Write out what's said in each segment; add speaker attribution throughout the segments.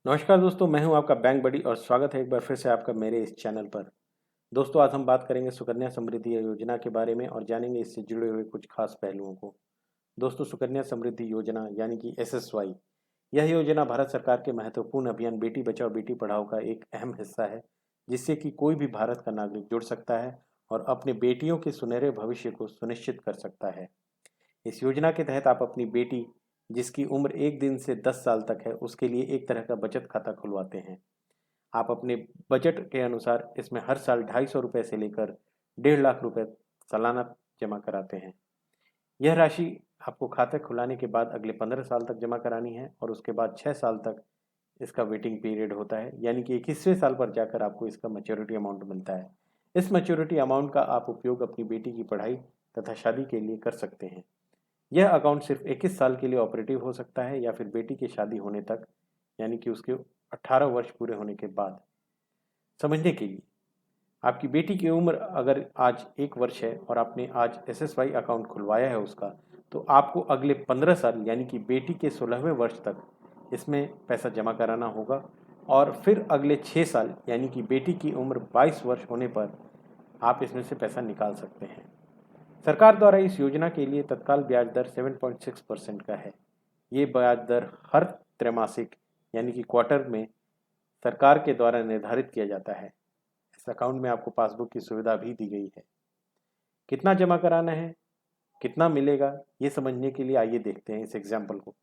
Speaker 1: नमस्कार दोस्तों, मैं हूं आपका बैंक बडी और स्वागत है एक बार फिर से आपका मेरे इस चैनल पर। दोस्तों, आज हम बात करेंगे सुकन्या समृद्धि योजना के बारे में और जानेंगे इससे जुड़े हुए कुछ खास पहलुओं को। दोस्तों, सुकन्या समृद्धि योजना यानी कि एसएसवाई, यह योजना भारत सरकार के महत्वपूर्ण अभियान बेटी बचाओ बेटी पढ़ाओ का एक अहम हिस्सा है, जिससे कि कोई भी भारत का नागरिक जुड़ सकता है और अपने बेटियों के सुनहरे भविष्य को सुनिश्चित कर सकता है। इस योजना के तहत आप अपनी बेटी जिसकी उम्र 1 दिन से 10 साल तक है, उसके लिए एक तरह का बचत खाता खुलवाते हैं। आप अपने बजट के अनुसार इसमें हर साल 250 रुपये से लेकर 1.5 लाख रुपए सालाना जमा कराते हैं। यह राशि आपको खाता खुलाने के बाद अगले 15 साल तक जमा करानी है और उसके बाद 6 साल तक इसका वेटिंग पीरियड होता है, यानी कि 21वें साल पर जाकर आपको इसका मैच्योरिटी अमाउंट मिलता है। इस मैच्योरिटी अमाउंट का आप उपयोग अपनी बेटी की पढ़ाई तथा शादी के लिए कर सकते हैं। यह अकाउंट सिर्फ 21 साल के लिए ऑपरेटिव हो सकता है या फिर बेटी की शादी होने तक, यानी कि उसके 18 वर्ष पूरे होने के बाद। समझने के लिए, आपकी बेटी की उम्र अगर आज 1 वर्ष है और आपने आज एसएसवाई अकाउंट खुलवाया है उसका, तो आपको अगले 15 साल यानी कि बेटी के 16वें वर्ष तक इसमें पैसा जमा कराना होगा और फिर अगले 6 साल यानी कि बेटी की उम्र 22 वर्ष होने पर आप इसमें से पैसा निकाल सकते हैं। सरकार द्वारा इस योजना के लिए तत्काल ब्याज दर 7.6% का है। ये ब्याज दर हर त्रैमासिक यानी कि क्वार्टर में सरकार के द्वारा निर्धारित किया जाता है। इस अकाउंट में आपको पासबुक की सुविधा भी दी गई है। कितना जमा कराना है, कितना मिलेगा, ये समझने के लिए आइए देखते हैं इस एग्जाम्पल को।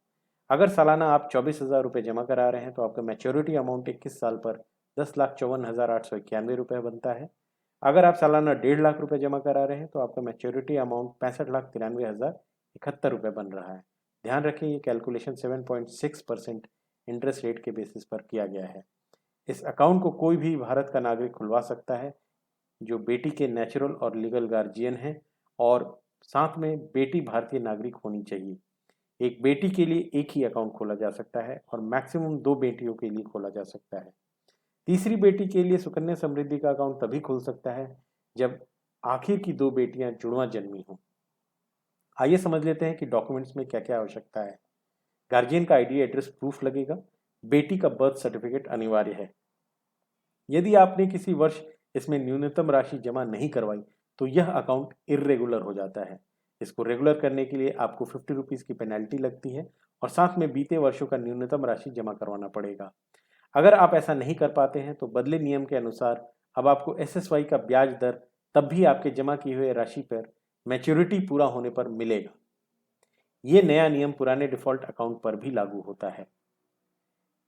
Speaker 1: अगर सालाना आप 24,000 रुपये जमा करा रहे हैं तो आपका मैच्योरिटी अमाउंट 21 साल पर 10,54,891 रुपये बनता है। अगर आप सालाना 1.5 लाख रुपए जमा करा रहे हैं तो आपका मैच्योरिटी अमाउंट 65,93,071 रुपये बन रहा है। ध्यान रखें, ये कैलकुलेशन 7.6% इंटरेस्ट रेट के बेसिस पर किया गया है। इस अकाउंट को कोई भी भारत का नागरिक खुलवा सकता है जो बेटी के नेचुरल और लीगल गार्जियन है, और साथ में बेटी भारतीय नागरिक होनी चाहिए। एक बेटी के लिए एक ही अकाउंट खोला जा सकता है और मैक्सिमम 2 बेटियों के लिए खोला जा सकता है। तीसरी बेटी के लिए सुकन्या समृद्धि का अकाउंट तभी खुल सकता है जब आखिर की 2 बेटियां जुड़वा जन्मी हों। आइए समझ लेते हैं कि डॉक्यूमेंट्स में क्या क्या आवश्यकता है। गार्जियन का आईडी एड्रेस प्रूफ लगेगा। बेटी का बर्थ सर्टिफिकेट अनिवार्य है। यदि आपने किसी वर्ष इसमें न्यूनतम राशि जमा नहीं करवाई तो यह अकाउंट इर्रेगुलर हो जाता है। इसको रेगुलर करने के लिए आपको 50 रुपीज़ की पेनल्टी लगती है और साथ में बीते वर्षों का न्यूनतम राशि जमा करवाना पड़ेगा। अगर आप ऐसा नहीं कर पाते हैं तो बदले नियम के अनुसार अब आपको एसएसवाई का ब्याज दर तब भी आपके जमा किए हुए राशि पर मैच्योरिटी पूरा होने पर मिलेगा। ये नया नियम पुराने डिफॉल्ट अकाउंट पर भी लागू होता है।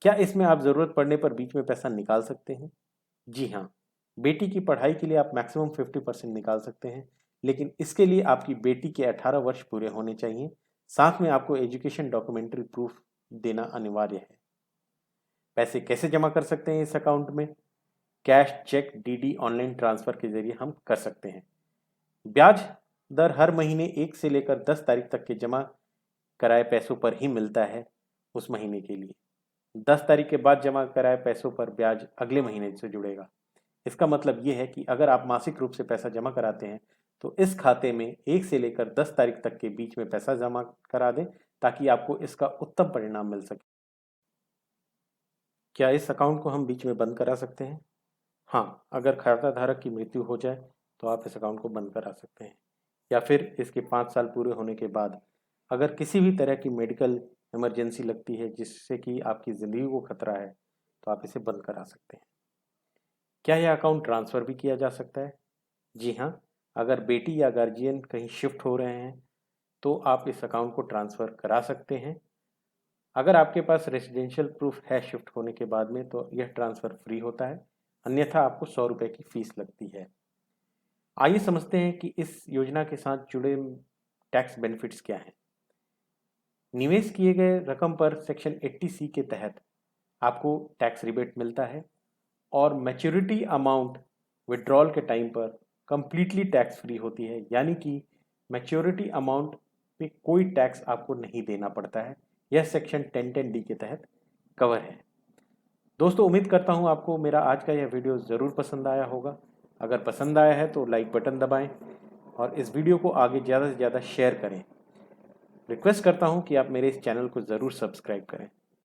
Speaker 1: क्या इसमें आप जरूरत पड़ने पर बीच में पैसा निकाल सकते हैं? जी हाँ, बेटी की पढ़ाई के लिए आप मैक्सिमम 50% निकाल सकते हैं, लेकिन इसके लिए आपकी बेटी के 18 वर्ष पूरे होने चाहिए। साथ में आपको एजुकेशन डॉक्यूमेंट्री प्रूफ देना अनिवार्य है। पैसे कैसे जमा कर सकते हैं इस अकाउंट में? Cash, cheque, DD, online transfer के जरिए हम कर सकते हैं। ब्याज दर हर महीने 1 से लेकर 10 तारीख तक के जमा कराए पैसों पर ही मिलता है उस महीने के लिए। 10 तारीख के बाद जमा कराए पैसों पर ब्याज अगले महीने से जुड़ेगा। इसका मतलब ये है कि अगर आप मासिक रूप से पैसा जमा कराते हैं तो इस खाते में 1 से लेकर 10 तारीख तक के बीच में पैसा जमा करा दें ताकि आपको इसका उत्तम परिणाम मिल सके। क्या इस अकाउंट को हम बीच में बंद करा सकते हैं? हाँ, अगर खाता धारक की मृत्यु हो जाए तो आप इस अकाउंट को बंद करा सकते हैं, या फिर इसके 5 साल पूरे होने के बाद अगर किसी भी तरह की मेडिकल इमरजेंसी लगती है जिससे कि आपकी ज़िंदगी को खतरा है तो आप इसे बंद करा सकते हैं। क्या यह अकाउंट ट्रांसफ़र भी किया जा सकता है? जी हाँ, अगर बेटी या गार्जियन कहीं शिफ्ट हो रहे हैं तो आप इस अकाउंट को ट्रांसफ़र करा सकते हैं। अगर आपके पास रेजिडेंशियल प्रूफ है शिफ्ट होने के बाद में तो यह ट्रांसफ़र फ्री होता है, अन्यथा आपको 100 रुपये की फीस लगती है। आइए समझते हैं कि इस योजना के साथ जुड़े टैक्स बेनिफिट्स क्या हैं। निवेश किए गए रकम पर सेक्शन 80C के तहत आपको टैक्स रिबेट मिलता है और मैच्योरिटी अमाउंट विड्रॉल के टाइम पर कंप्लीटली टैक्स फ्री होती है, यानी कि मैच्योरिटी अमाउंट पे कोई टैक्स आपको नहीं देना पड़ता है। यह सेक्शन 1010D के तहत कवर है। दोस्तों, उम्मीद करता हूँ आपको मेरा आज का यह वीडियो ज़रूर पसंद आया होगा। अगर पसंद आया है तो लाइक बटन दबाएं और इस वीडियो को आगे ज़्यादा से ज़्यादा शेयर करें। रिक्वेस्ट करता हूँ कि आप मेरे इस चैनल को ज़रूर सब्सक्राइब करें।